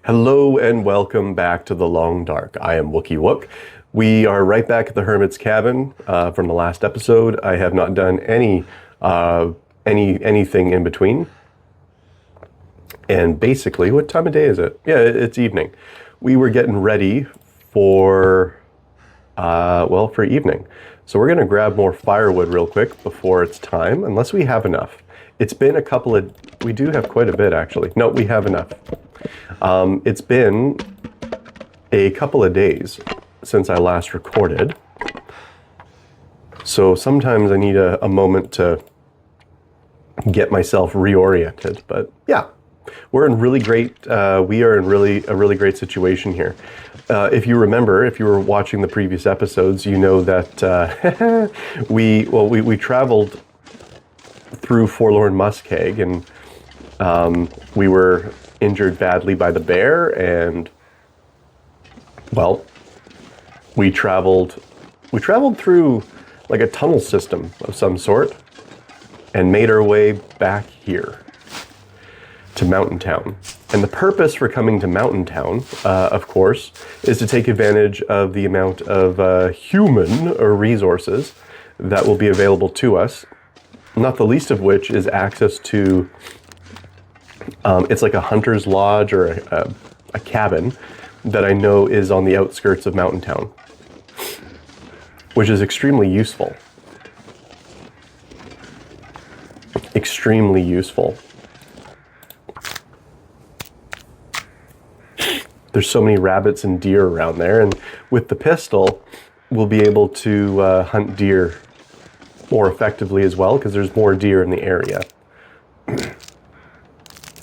Hello and welcome back to the Long Dark. I am WookyWook. We are right back at the Hermit's cabin from the last episode. I have not done anything in between. And basically, what time of day is it? Yeah, it's evening. We were getting ready for evening. So we're going to grab more firewood real quick before it's time, unless we have enough. It's been we do have quite a bit actually. No, we have enough. It's been a couple of days since I last recorded. So sometimes I need a moment to get myself reoriented, but yeah, we're in really great, we are in a really great situation here. If you remember, if you were watching the previous episodes, you know that we traveled through Forlorn Muskeg, and we were injured badly by the bear, and well, we traveled through like a tunnel system of some sort and made our way back here to Mountain Town. And the purpose for coming to Mountain Town, of course, is to take advantage of the amount of human resources that will be available to us, not the least of which is access to, it's like a hunter's lodge or a cabin that I know is on the outskirts of Mountain Town, which is extremely useful. Extremely useful. There's so many rabbits and deer around there, and with the pistol, we'll be able to hunt deer more effectively as well, because there's more deer in the area.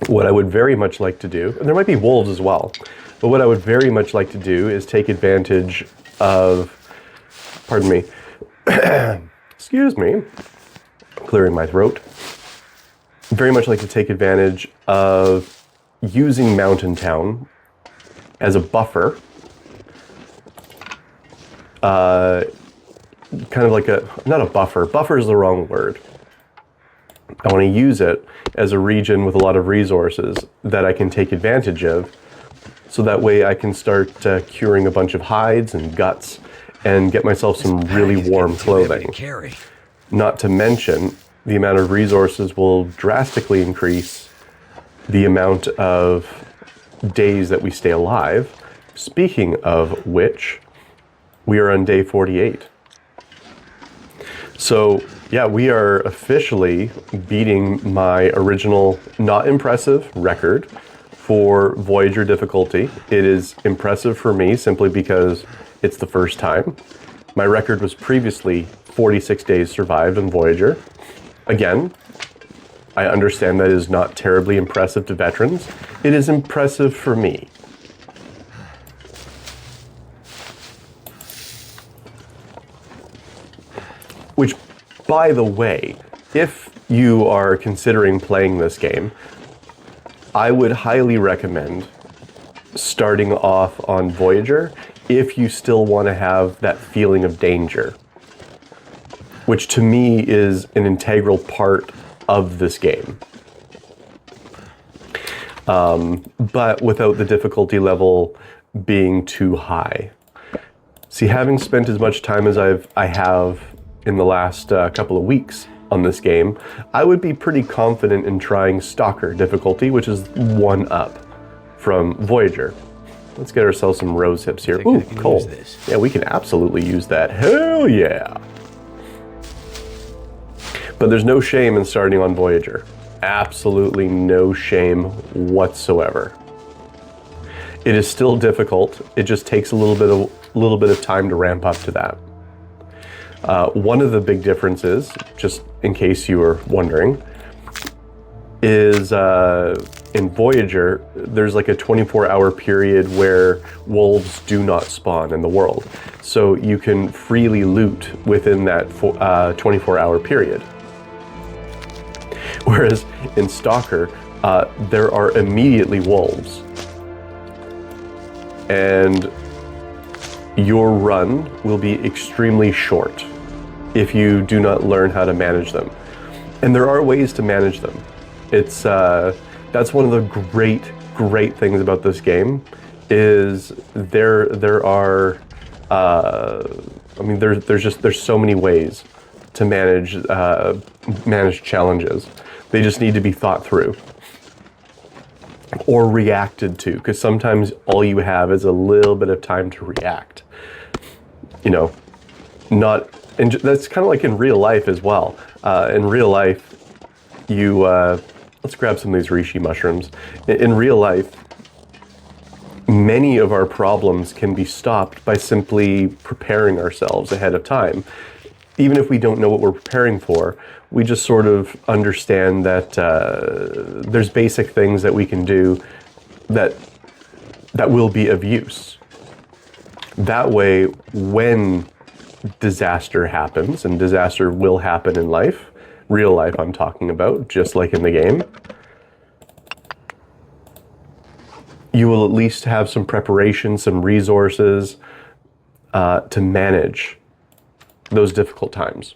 What I would very much like to do, and there might be wolves as well, but what I would very much like to do is take advantage of, pardon me, excuse me, clearing my throat, very much like to take advantage of using Mountain Town as a buffer, kind of like not a buffer is the wrong word. I want to use it as a region with a lot of resources that I can take advantage of, so that way I can start curing a bunch of hides and guts and get myself some really warm clothing. Not to mention, the amount of resources will drastically increase the amount of days that we stay alive. Speaking of which, we are on day 48. So yeah, we are officially beating my original not impressive record for Voyager difficulty. It is impressive for me simply because it's the first time. My record was previously 46 days survived on Voyager. Again, I understand that is not terribly impressive to veterans. It is impressive for me. Which, by the way, if you are considering playing this game, I would highly recommend starting off on Voyager if you still want to have that feeling of danger, which to me is an integral part of this game. But without the difficulty level being too high. See, having spent as much time as I have in the last couple of weeks on this game, I would be pretty confident in trying Stalker difficulty, which is 1 up from Voyager. Let's get ourselves some rose hips here. Ooh, coal. Yeah, we can absolutely use that. Hell yeah! But there's no shame in starting on Voyager. Absolutely no shame whatsoever. It is still difficult. It just takes a little bit of time to ramp up to that. One of the big differences, just in case you were wondering, is in Voyager, there's like a 24-hour period where wolves do not spawn in the world. So you can freely loot within that 24-hour period. Whereas in Stalker, there are immediately wolves. And your run will be extremely short if you do not learn how to manage them. And there are ways to manage them. It's that's one of the great great things about this game is there are, I mean, there's so many ways to manage challenges. They just need to be thought through or reacted to, because sometimes all you have is a little bit of time to react. You know, not, and that's kind of like in real life as well. In real life, you, let's grab some of these reishi mushrooms. In real life, many of our problems can be stopped by simply preparing ourselves ahead of time. Even if we don't know what we're preparing for, we just sort of understand that there's basic things that we can do that will be of use. That way, when disaster happens, and disaster will happen in life, real life I'm talking about, just like in the game, you will at least have some preparation, some resources to manage those difficult times.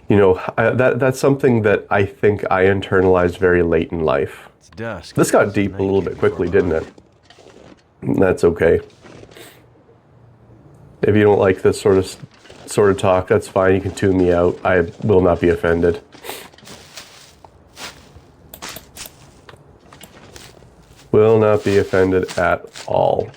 You know, that's something that I think I internalized very late in life. It's dusk. This got deep a little bit quickly, didn't it? That's okay. If you don't like this sort of talk, that's fine. You can tune me out. I will not be offended. Will not be offended at all.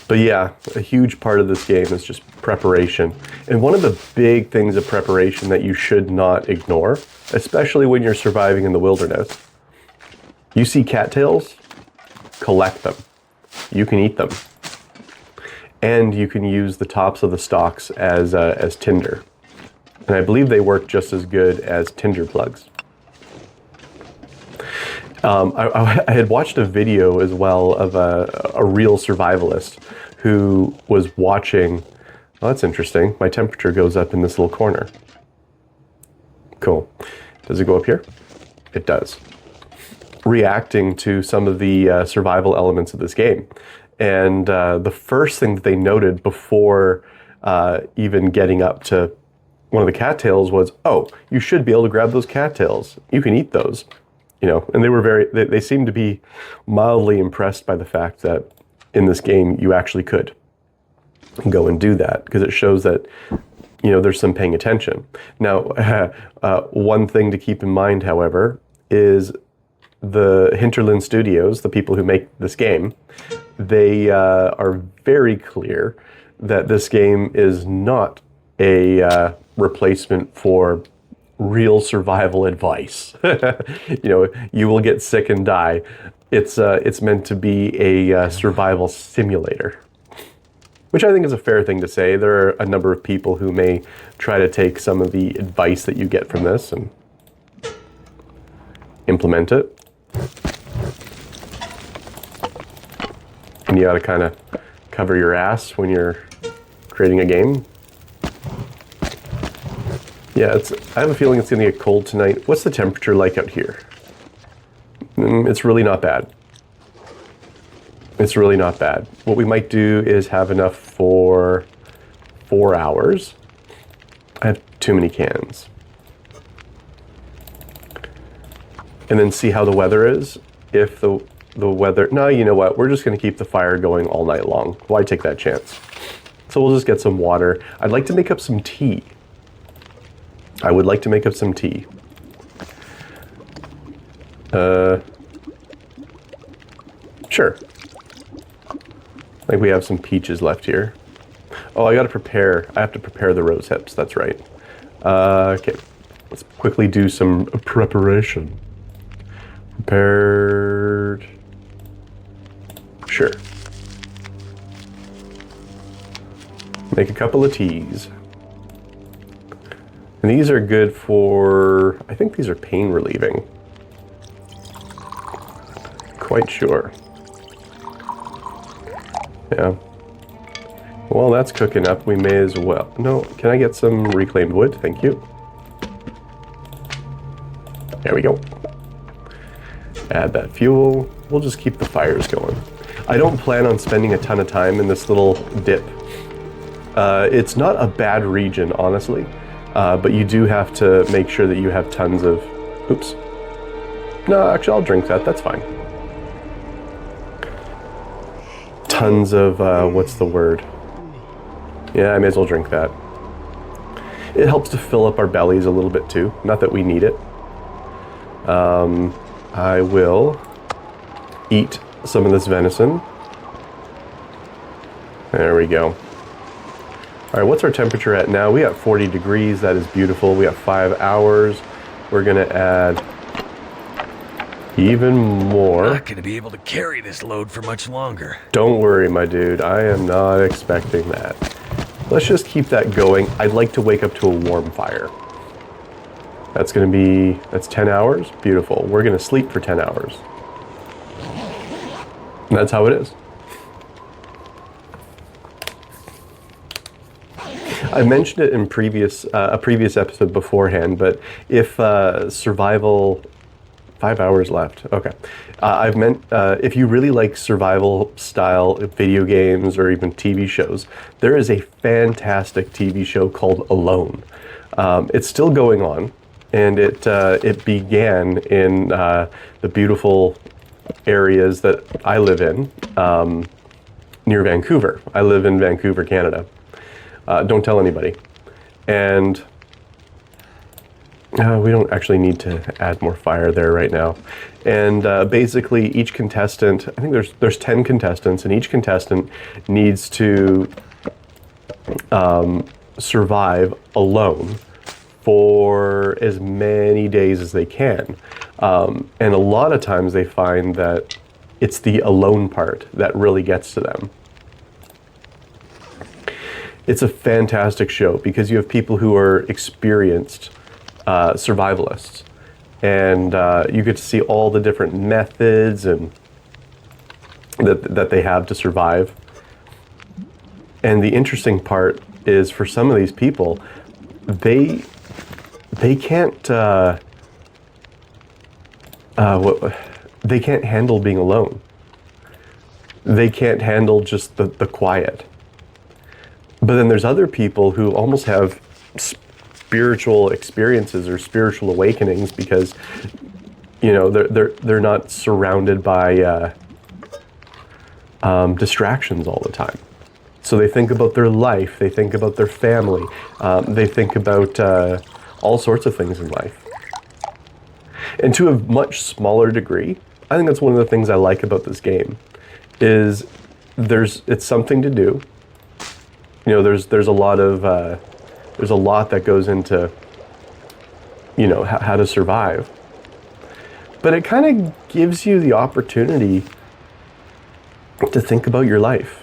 But yeah, a huge part of this game is just preparation. And one of the big things of preparation that you should not ignore, especially when you're surviving in the wilderness, you see cattails, collect them. You can eat them. And you can use the tops of the stalks as tinder. And I believe they work just as good as tinder plugs. I had watched a video as well of a real survivalist who was watching. Oh, that's interesting. My temperature goes up in this little corner. Cool. Does it go up here? It does. Reacting to some of the survival elements of this game. And the first thing that they noted before even getting up to one of the cattails was, oh, you should be able to grab those cattails. You can eat those. You know, and they seemed to be mildly impressed by the fact that in this game you actually could go and do that, because it shows that, you know, there's some paying attention. Now, one thing to keep in mind, however, is the Hinterland studios, the people who make this game, they are very clear that this game is not a replacement for real survival advice. You know, you will get sick and die. It's meant to be a survival simulator, which I think is a fair thing to say. There are a number of people who may try to take some of the advice that you get from this and implement it. And you gotta kind of cover your ass when you're creating a game. Yeah, I have a feeling it's gonna get cold tonight. What's the temperature like out here? It's really not bad. It's really not bad. What we might do is have enough for 4 hours. I have too many cans. And then see how the weather is. If the weather, no, you know what? We're just gonna keep the fire going all night long. Why take that chance? So we'll just get some water. I'd like to make up some tea. I would like to make up some tea. Sure. I think we have some peaches left here. Oh, I have to prepare the rose hips, that's right. Okay, let's quickly do some preparation. Prepared. Sure. Make a couple of teas. And these are good for, I think these are pain relieving. Quite sure. Yeah. Well, that's cooking up. We may as well. No, can I get some reclaimed wood? Thank you. There we go. Add that fuel. We'll just keep the fires going. I don't plan on spending a ton of time in this little dip. It's not a bad region, honestly, but you do have to make sure that you have tons of Oops. No, actually, I'll drink that. That's fine. Tons of, what's the word? Yeah, I may as well drink that. It helps to fill up our bellies a little bit too. Not that we need it. I will eat some of this venison. There we go. All right, what's our temperature at now? We got 40 degrees. That is beautiful. We got 5 hours. We're gonna add even more. I'm not gonna be able to carry this load for much longer. Don't worry, my dude. I am not expecting that. Let's just keep that going. I'd like to wake up to a warm fire. That's 10 hours. Beautiful. We're gonna sleep for 10 hours. And that's how it is. I mentioned it in a previous episode beforehand, but if survival, 5 hours left. Okay, if you really like survival style video games or even TV shows, there is a fantastic TV show called Alone. It's still going on, and it began in the beautiful areas that I live in, near Vancouver. I live in Vancouver, Canada. Don't tell anybody. And we don't actually need to add more fire there right now. And basically each contestant, I think there's 10 contestants, and each contestant needs to survive alone for as many days as they can. And a lot of times they find that it's the alone part that really gets to them. It's a fantastic show because you have people who are experienced survivalists, and you get to see all the different methods and that they have to survive. And the interesting part is, for some of these people, they can't they can't handle being alone. They can't handle just the quiet. But then there's other people who almost have spiritual experiences or spiritual awakenings because, you know, they're not surrounded by distractions all the time. So they think about their life, they think about their family, they think about all sorts of things in life. And to a much smaller degree, I think that's one of the things I like about this game, is it's something to do. You know, there's a lot that goes into, you know, how to survive. But it kind of gives you the opportunity to think about your life.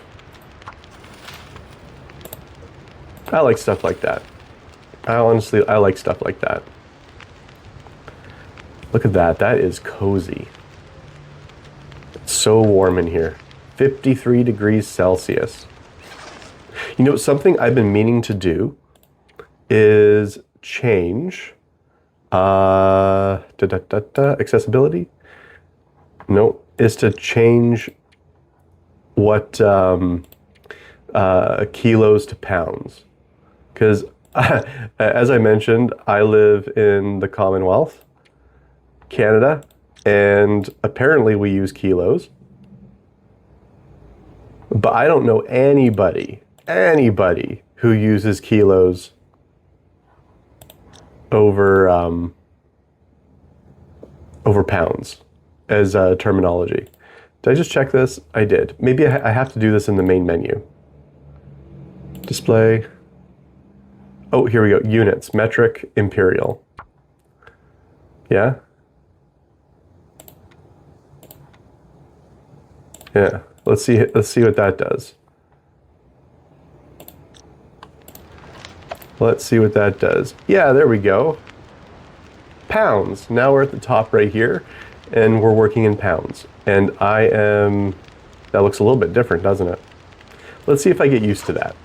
I like stuff like that. I like stuff like that. Look at that. That is cozy. It's so warm in here. 53 degrees Celsius. You know, something I've been meaning to do is change accessibility? No, is to change what kilos to pounds. Because as I mentioned, I live in the Commonwealth, Canada, and apparently we use kilos. But I don't know anybody who uses kilos over pounds as terminology. Did I just check this? I did. Maybe I have to do this in the main menu. Display. Oh, here we go. Units, metric, imperial. Yeah? Yeah. Let's see what that does. Let's see what that does. Yeah, there we go. Pounds. Now we're at the top right here, and we're working in pounds. And that looks a little bit different, doesn't it? Let's see if I get used to that.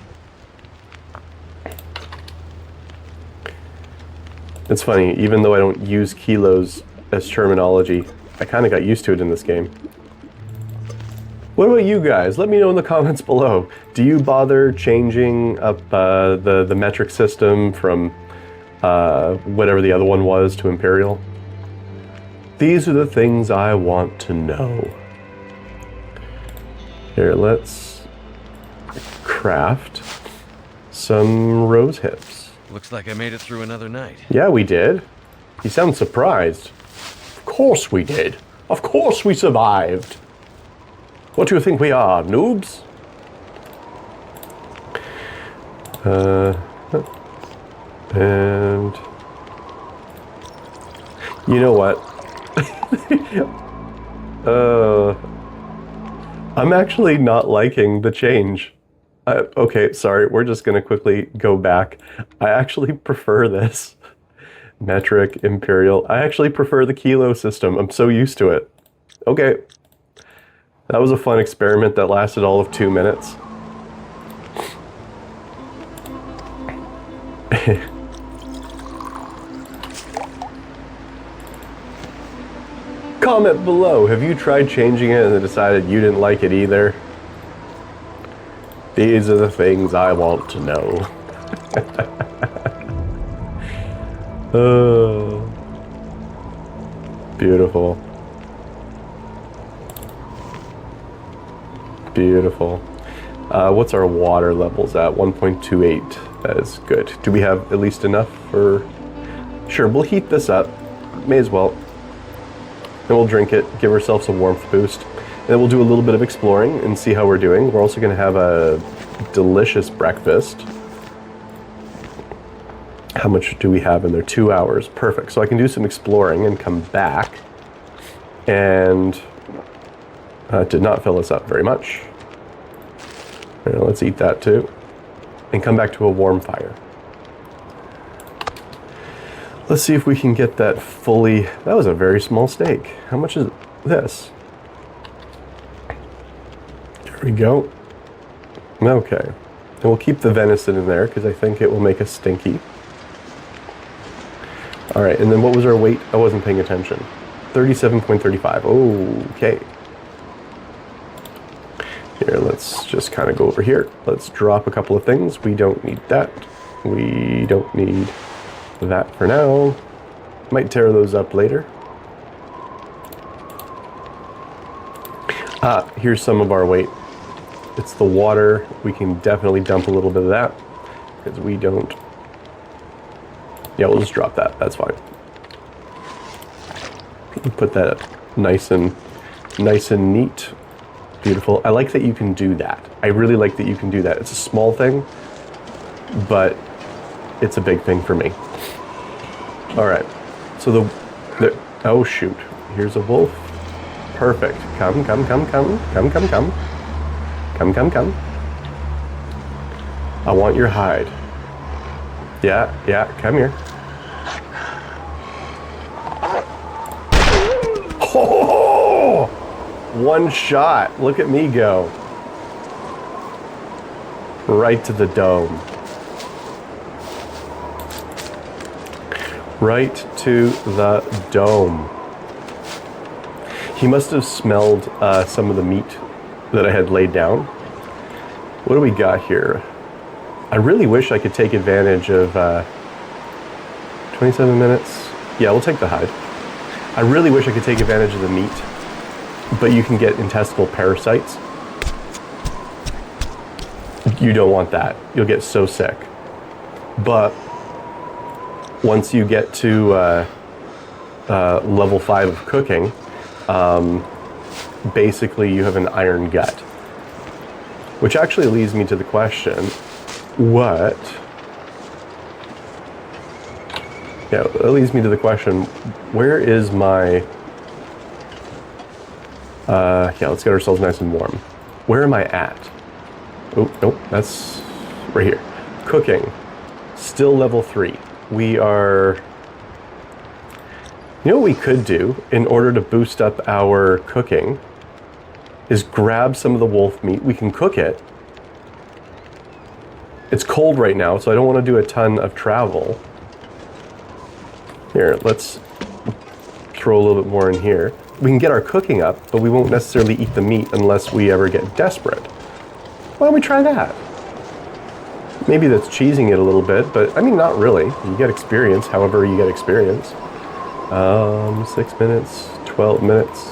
It's funny, even though I don't use kilos as terminology, I kind of got used to it in this game. What about you guys? Let me know in the comments below. Do you bother changing up the metric system from whatever the other one was to Imperial? These are the things I want to know. Here, let's craft some rose hips. Looks like I made it through another night. Yeah, we did. You sound surprised. Of course we did. Of course we survived. What do you think we are, noobs? And you know what? I'm actually not liking the change. Okay, sorry, we're just gonna quickly go back. I actually prefer this. Metric, Imperial. I actually prefer the kilo system. I'm so used to it. Okay. That was a fun experiment that lasted all of 2 minutes. Comment below, have you tried changing it and then decided you didn't like it either? These are the things I want to know. Oh, beautiful. Beautiful. What's our water levels at? 1.28. That is good. Do we have at least enough for... Sure, we'll heat this up. May as well. Then we'll drink it, give ourselves a warmth boost. And then we'll do a little bit of exploring and see how we're doing. We're also going to have a delicious breakfast. How much do we have in there? 2 hours. Perfect. So I can do some exploring and come back. And did not fill us up very much. Let's eat that too. And come back to a warm fire. Let's see if we can get that fully... That was a very small steak. How much is this? There we go. Okay. And we'll keep the venison in there because I think it will make us stinky. All right, and then what was our weight? I wasn't paying attention. 37.35. Okay. Here, let's just kind of go over here. Let's drop a couple of things. We don't need that. We don't need that for now. Might tear those up later. Here's some of our weight. It's the water. We can definitely dump a little bit of that because we don't... Yeah, we'll just drop that. That's fine. Put that nice and neat. Beautiful. I like that you can do that. I really like that you can do that. It's a small thing, but it's a big thing for me. All right. So the oh shoot. Here's a wolf. Perfect. Come. I want your hide. Yeah, come here. Oh! One shot. Look at me go. Right to the dome. Right to the dome. He must have smelled some of the meat that I had laid down. What do we got here? I really wish I could take advantage of 27 minutes. Yeah, we'll take the hide. I really wish I could take advantage of the meat, but you can get intestinal parasites. You don't want that. You'll get so sick. But once you get to level 5 of cooking, basically you have an iron gut. Which actually leads me to the question, that leads me to the question, where is my... let's get ourselves nice and warm. Where am I at? Oh, nope, that's right here. Cooking, still level 3. We are... You know what we could do in order to boost up our cooking is grab some of the wolf meat. We can cook it. It's cold right now, so I don't want to do a ton of travel. Here, let's throw a little bit more in here. We can get our cooking up, but we won't necessarily eat the meat unless we ever get desperate. Why don't we try that? Maybe that's cheesing it a little bit, but I mean, not really. You get experience however you get experience. 6 minutes, 12 minutes.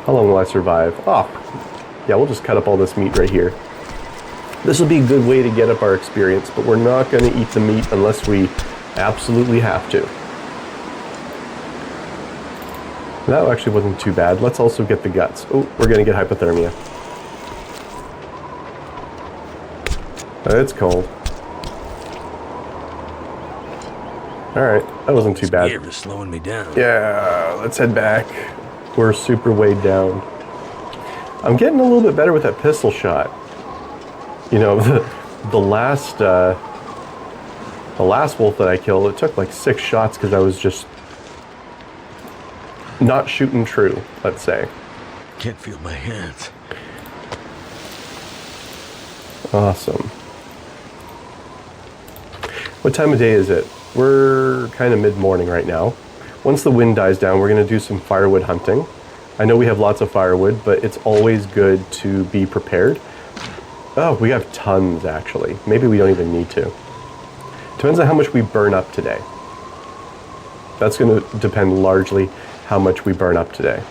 How long will I survive? Oh, yeah, we'll just cut up all this meat right here. This will be a good way to get up our experience, but we're not going to eat the meat unless we absolutely have to. That actually wasn't too bad. Let's also get the guts. Oh, we're going to get hypothermia. It's cold. Alright, that wasn't too bad. Air is slowing me down. Yeah, let's head back. We're super weighed down. I'm getting a little bit better with that pistol shot. You know, the last wolf that I killed, it took like 6 shots because I was just not shooting true, let's say. Can't feel my hands. Awesome. What time of day is it? We're kind of mid-morning right now. Once the wind dies down, we're going to do some firewood hunting. I know we have lots of firewood, but it's always good to be prepared. Oh, we have tons, actually. Maybe we don't even need to. Depends on how much we burn up today. That's going to depend largely how much we burn up today.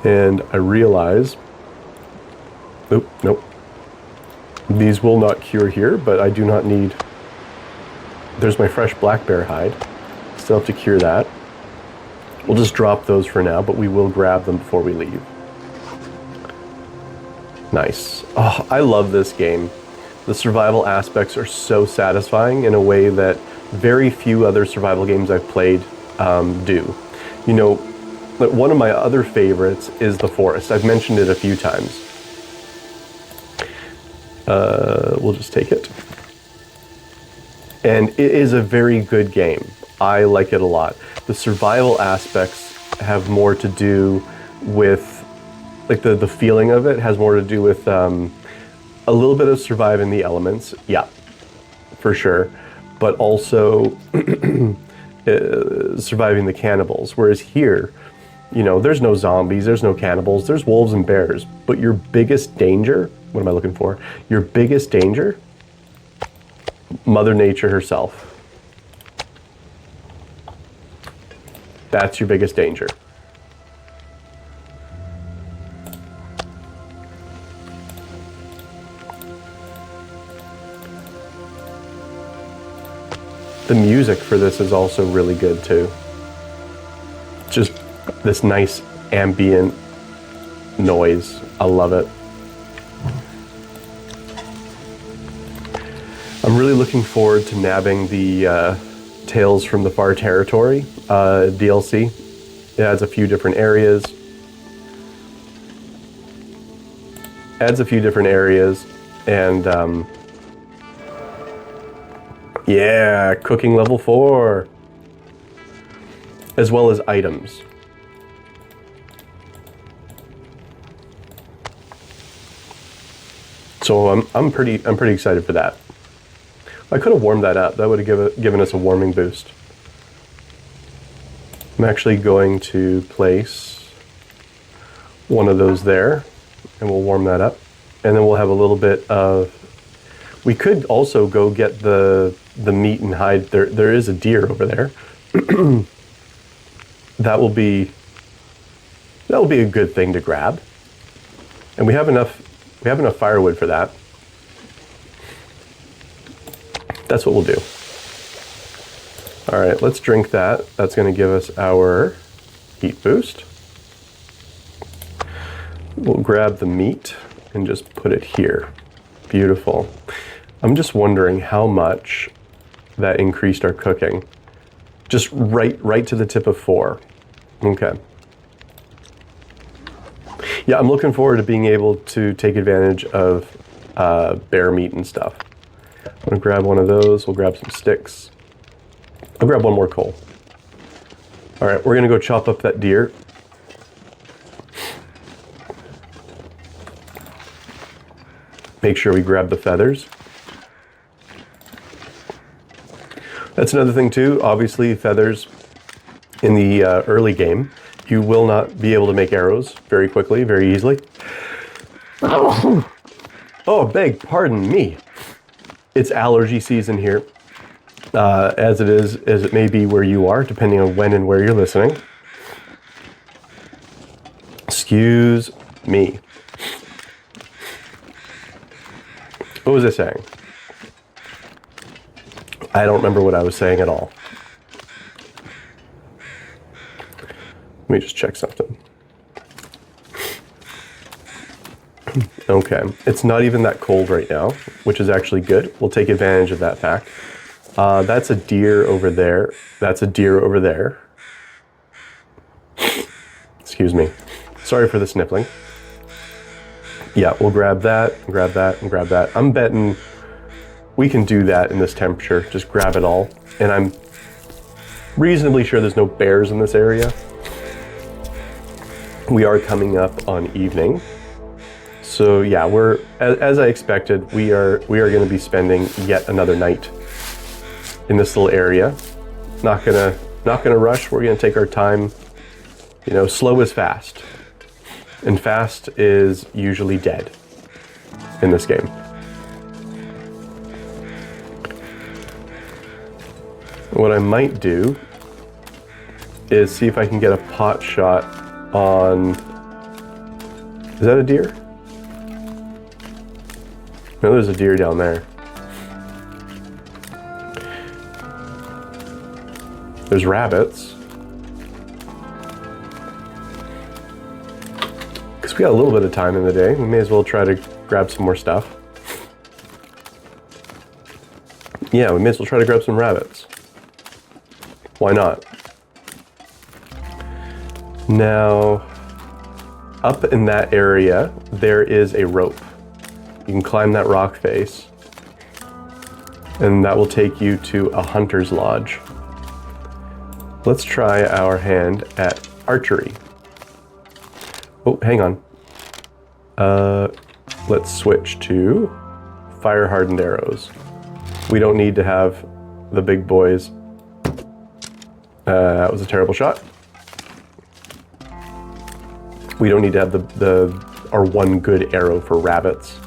And I realize... Oop, nope. These will not cure here, but I do not need... There's my fresh black bear hide. Still have to cure that. We'll just drop those for now, but we will grab them before we leave. Nice. Oh, I love this game. The survival aspects are so satisfying in a way that very few other survival games I've played do. You know, one of my other favorites is The Forest. I've mentioned it a few times. We'll just take it. And it is a very good game. I like it a lot. The survival aspects have more to do with, like the feeling of it has more to do with a little bit of surviving the elements, yeah, for sure, but also surviving the cannibals. Whereas here, you know, there's no zombies, there's no cannibals, there's wolves and bears, but your biggest danger, what am I looking for? Your biggest danger, Mother Nature herself. That's your biggest danger. The music for this is also really good too. Just this nice ambient noise. I love it. I'm really looking forward to nabbing the Tales from the Far Territory DLC. It adds a few different areas. And yeah, cooking level 4. As well as items. So I'm pretty excited for that. I could have warmed that up. That would have given us a warming boost. I'm actually going to place one of those there, and we'll warm that up. And then we'll have a little bit of... We could also go get the meat and hide. There is a deer over there. That will be a good thing to grab. And we have enough firewood for that. That's what we'll do. All right, let's drink that. That's going to give us our heat boost. We'll grab the meat and just put it here. Beautiful. I'm just wondering how much that increased our cooking. Just right to the tip of 4. Okay. Yeah, I'm looking forward to being able to take advantage of bear meat and stuff. I'm gonna grab one of those. We'll grab some sticks. I'll grab one more coal. All right, we're gonna go chop up that deer. Make sure we grab the feathers. That's another thing too. Obviously, feathers in the early game, you will not be able to make arrows very quickly, very easily. Oh, beg pardon me. It's allergy season here. as it may be where you are, depending on when and where you're listening. Excuse me. What was I saying? I don't remember what I was saying at all. Let me just check something. Okay, it's not even that cold right now, which is actually good. We'll take advantage of that fact. That's a deer over there. That's a deer over there. Excuse me. Sorry for the sniffling. Yeah, we'll grab that, and grab that, and grab that. I'm betting we can do that in this temperature. Just grab it all. And I'm reasonably sure there's no bears in this area. We are coming up on evening. So yeah, we're, as I expected, we are going to be spending yet another night in this little area. Not gonna rush. We're gonna take our time. You know, slow is fast, and fast is usually dead in this game. What I might do is see if I can get a pot shot on. Is that a deer? No, there's a deer down there. There's rabbits. Because we got a little bit of time in the day, we may as well try to grab some more stuff. Yeah, we may as well try to grab some rabbits. Why not? Now, up in that area, there is a rope. You can climb that rock face, and that will take you to a hunter's lodge. Let's try our hand at archery. Oh, hang on. Let's switch to fire-hardened arrows. We don't need to have the big boys. That was a terrible shot. We don't need to have our one good arrow for rabbits.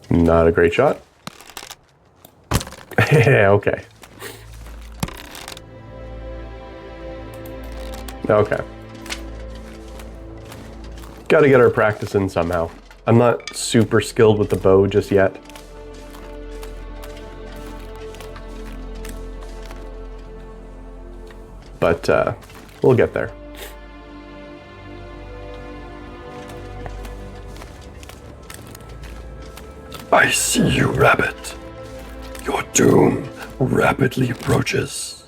Not a great shot. Okay. Okay. Gotta get our practice in somehow. I'm not super skilled with the bow just yet. But we'll get there. I see you, rabbit. Your doom rapidly approaches.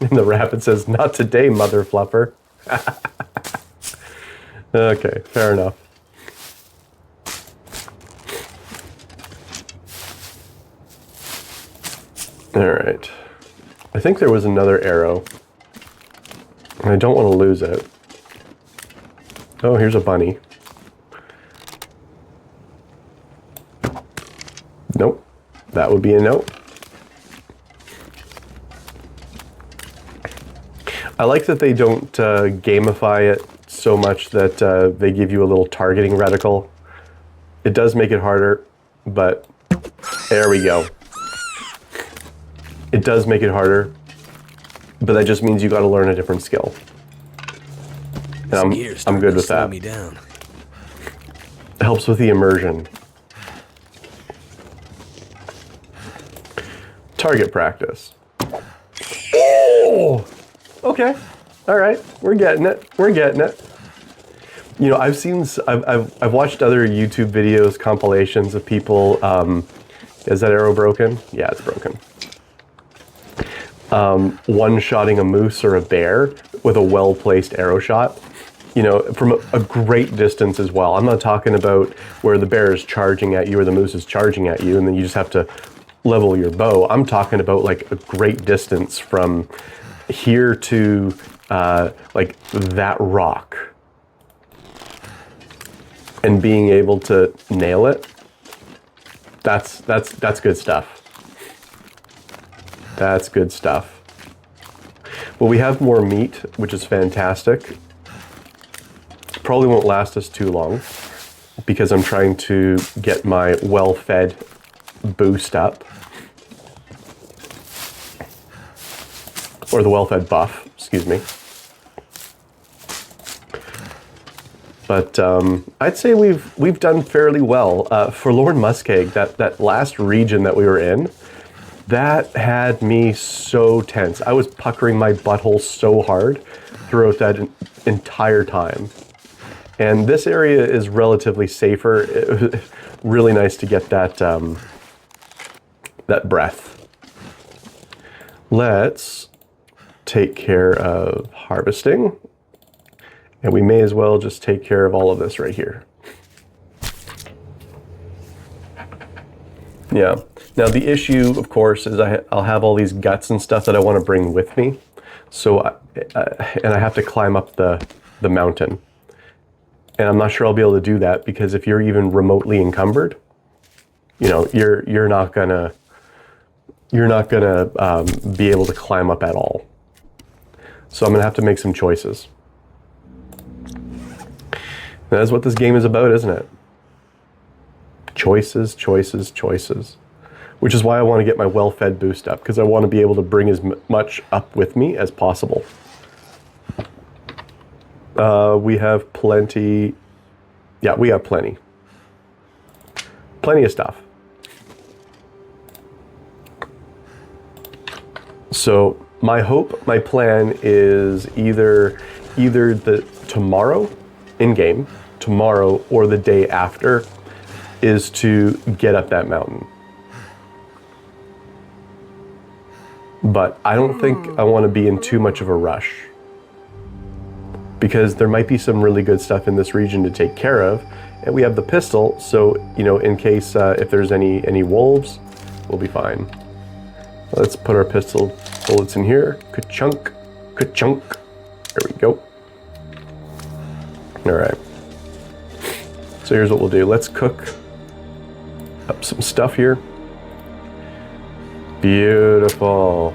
And the rabbit says, "Not today, mother fluffer." Okay, fair enough. All right. I think there was another arrow. And I don't want to lose it. Oh, here's a bunny. Nope. That would be a no. I like that they don't gamify it so much that they give you a little targeting reticle. It does make it harder, but there we go. It does make it harder, but that just means you got to learn a different skill. And I'm good with that. Me down. It helps with the immersion. Target practice. Oh! Okay. All right. We're getting it. We're getting it. You know, I've watched other YouTube videos, compilations of people. Is that arrow broken? Yeah, it's broken. One-shotting a moose or a bear with a well-placed arrow shot. You know, from a great distance as well. I'm not talking about where the bear is charging at you or the moose is charging at you and then you just have to level your bow. I'm talking about like a great distance from here to like that rock and being able to nail it. That's good stuff. That's good stuff. Well, we have more meat, which is fantastic. Probably won't last us too long because I'm trying to get my well-fed boost up. Or the well-fed buff, excuse me. But I'd say we've done fairly well. Forlorn Muskeg, that last region that we were in, that had me so tense. I was puckering my butthole so hard throughout that entire time. And this area is relatively safer. It was really nice to get that that breath. Let's take care of harvesting. And we may as well just take care of all of this right here. Yeah. Now the issue, of course, is I'll have all these guts and stuff that I want to bring with me. So, and I have to climb up the mountain. And I'm not sure I'll be able to do that because if you're even remotely encumbered, you know, you're not gonna be able to climb up at all. So I'm gonna have to make some choices. That's what this game is about, isn't it? Choices, choices, choices. Which is why I want to get my well-fed boost up, because I want to be able to bring as much up with me as possible. We have plenty. Yeah, we have plenty. Plenty of stuff. So my hope, my plan is either the tomorrow in-game, tomorrow or the day after, is to get up that mountain. But I don't think I want to be in too much of a rush because there might be some really good stuff in this region to take care of, and we have the pistol, so you know, in case if there's any wolves, we'll be fine. Let's put our pistol bullets in here. Ka-chunk, ka-chunk. There we go. All right. So here's what we'll do. Let's cook up some stuff here. Beautiful.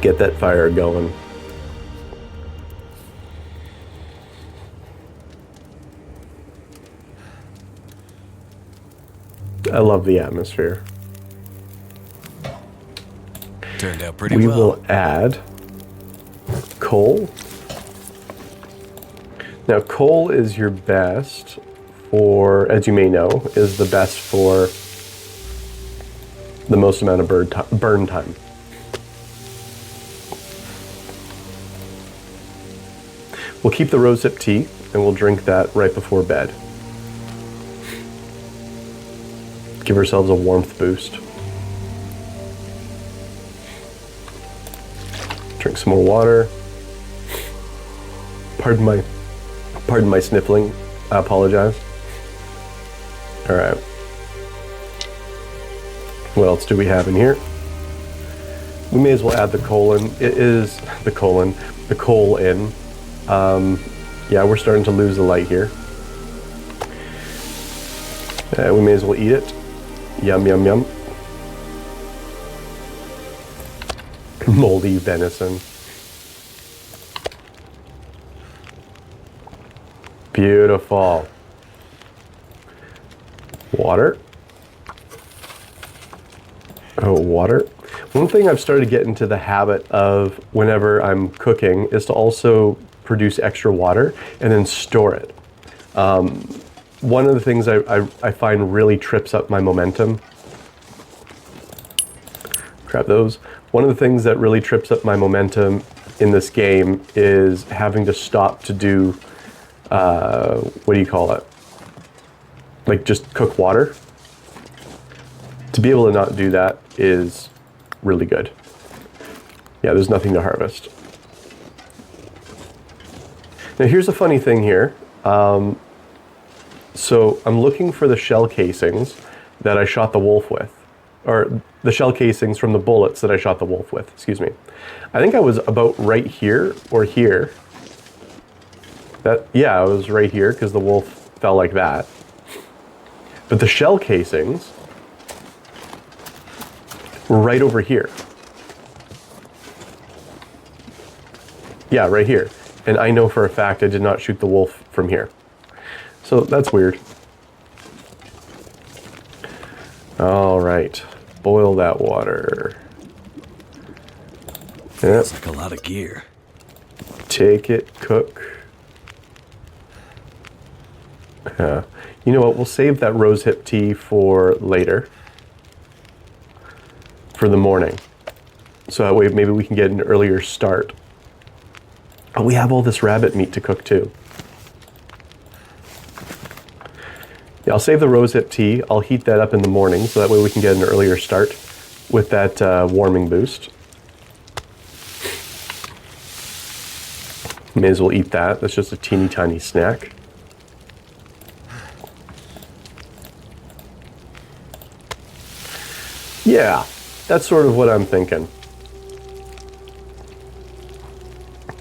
Get that fire going. I love the atmosphere. Turned out pretty We well. will add coal. Now, coal is your best for, as you may know, is the best for the most amount of burn time. We'll keep the rosehip tea and we'll drink that right before bed. Give ourselves a warmth boost. Drink some more water. Pardon my sniffling. I apologize. All right. What else do we have in here? We may as well add the coal in. It is the coal in. Yeah, we're starting to lose the light here. We may as well eat it. Yum, yum, yum. Moldy venison. Beautiful. Water. Oh, water. One thing I've started to get into the habit of whenever I'm cooking is to also produce extra water and then store it. One of the things I find really trips up my momentum. Grab those. One of the things that really trips up my momentum in this game is having to stop to do, what do you call it? Like just cook water. To be able to not do that is really good. Yeah, there's nothing to harvest. Now here's a funny thing here. So I'm looking for the shell casings that I shot the wolf with, or the shell casings from the bullets that I shot the wolf with, excuse me. I think I was about right here or here. Yeah, I was right here because the wolf fell like that. But the shell casings right over here. Yeah, right here. And I know for a fact I did not shoot the wolf from here. So that's weird. All right, boil that water. Yep. That's like a lot of gear. Take it, cook. You know what, we'll save that rosehip tea for later. For the morning. So that way maybe we can get an earlier start. Oh, we have all this rabbit meat to cook too. Yeah, I'll save the rosehip tea. I'll heat that up in the morning so that way we can get an earlier start with that warming boost. May as well eat that. That's just a teeny tiny snack. Yeah, that's sort of what I'm thinking.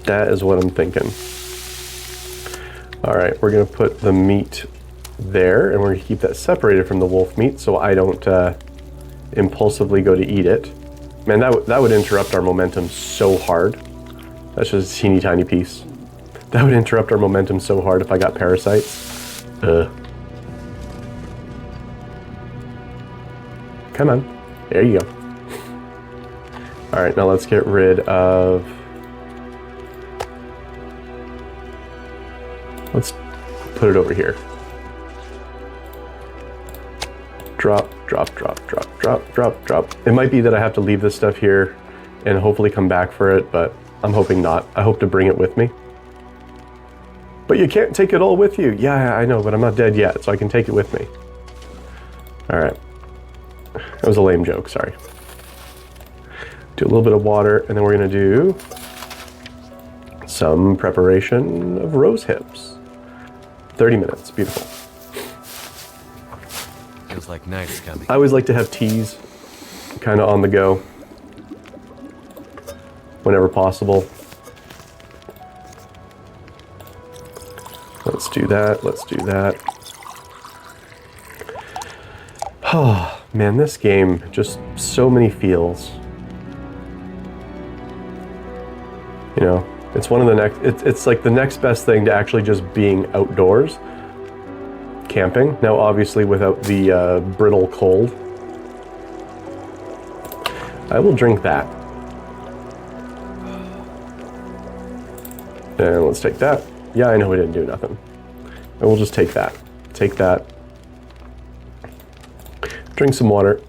That is what I'm thinking. All right, we're gonna put the meat there and we're gonna keep that separated from the wolf meat so I don't impulsively go to eat it. Man, that would interrupt our momentum so hard. That's just a teeny tiny piece. That would interrupt our momentum so hard if I got parasites. Come on. There you go. All right, now let's get rid of... Let's put it over here. Drop, drop, drop, drop, drop, drop, drop. It might be that I have to leave this stuff here and hopefully come back for it, but I'm hoping not. I hope to bring it with me. But you can't take it all with you. Yeah, I know, but I'm not dead yet, so I can take it with me. All right. That was a lame joke, sorry. Do a little bit of water, and then we're gonna do some preparation of rose hips. 30 minutes, beautiful. Feels like night's coming. I always like to have teas kind of on the go whenever possible. Let's do that, let's do that. Oh, man, this game, just so many feels. You know, it's one of the next, it's like the next best thing to actually just being outdoors. Camping, now obviously without the brittle cold. I will drink that. And let's take that. Yeah, I know we didn't do nothing. And we'll just take that. Take that. Drink some water.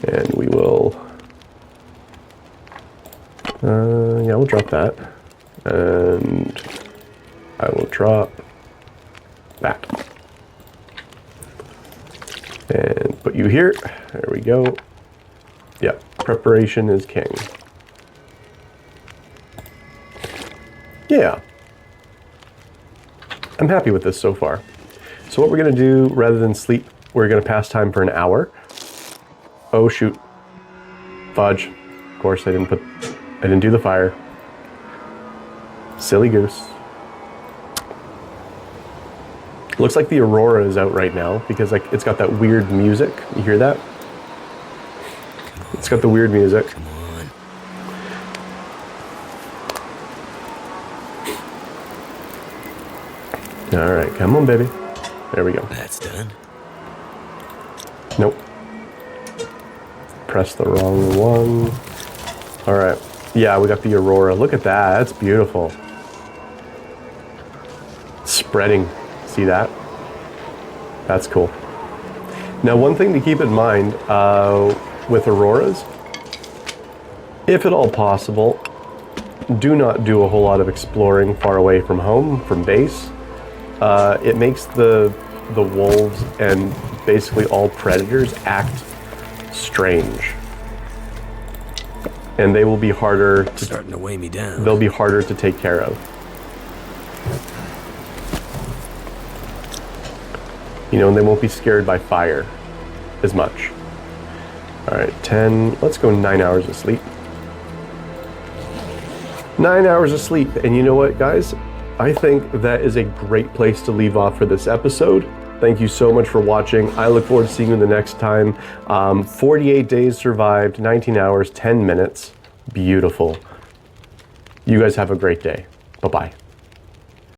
And we will, yeah, we'll drop that. And I will drop that. And put you here. There we go. Yeah, preparation is king. Yeah. I'm happy with this so far. So what we're gonna do, rather than sleep, we're gonna pass time for an hour. Oh shoot. Fudge. Of course I didn't do the fire. Silly goose. Looks like the Aurora is out right now because like it's got that weird music. You hear that? It's got the weird music. Come on. All right, come on, baby. There we go. That's done. Nope. Press the wrong one. All right. Yeah, we got the Aurora. Look at that. That's beautiful. Spreading. See that? That's cool. Now, one thing to keep in mind with Auroras, if at all possible, do not do a whole lot of exploring far away from home, from base. It makes the wolves and basically all predators act strange. And they will be harder to... Starting to weigh me down. They'll be harder to take care of. You know, and they won't be scared by fire as much. All right, 10, let's go 9 hours of sleep. 9 hours of sleep. And you know what, guys? I think that is a great place to leave off for this episode. Thank you so much for watching. I look forward to seeing you the next time. 48 days survived, 19 hours, 10 minutes. Beautiful. You guys have a great day. Bye-bye.